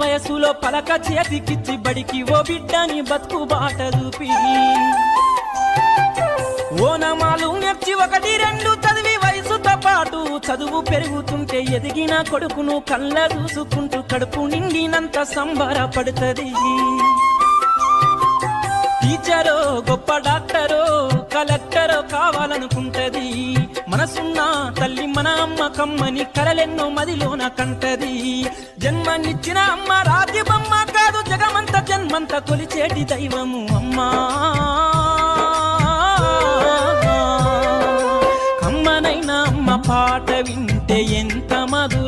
వయసులో పలక చేతికిచ్చి బడికి ఓ బిడ్డని బతుకు బాట చూపి ఓనమాలు నెచ్చి 1, 2 చదివి వయసుతో పాటు చదువు పెరుగుతుంటే ఎదిగిన కొడుకును కళ్ళ చూసుకుంటూ కడుపు నిండినంత సంబరపడుతుంది. టీచరో గొప్ప డాక్టరో కలెక్టరో కావాలనుకుంటది. మనసున్న తల్లి మన అమ్మ కమ్మని కలలెన్నో మదిలోన కంటది. జన్మనిచ్చిన అమ్మ రాజ్యమమ్మ కాదు జగమంత జన్మంత కొలిచేటి దైవము అమ్మా. కమ్మనైన అమ్మ పాట వింటే ఎంత మధుర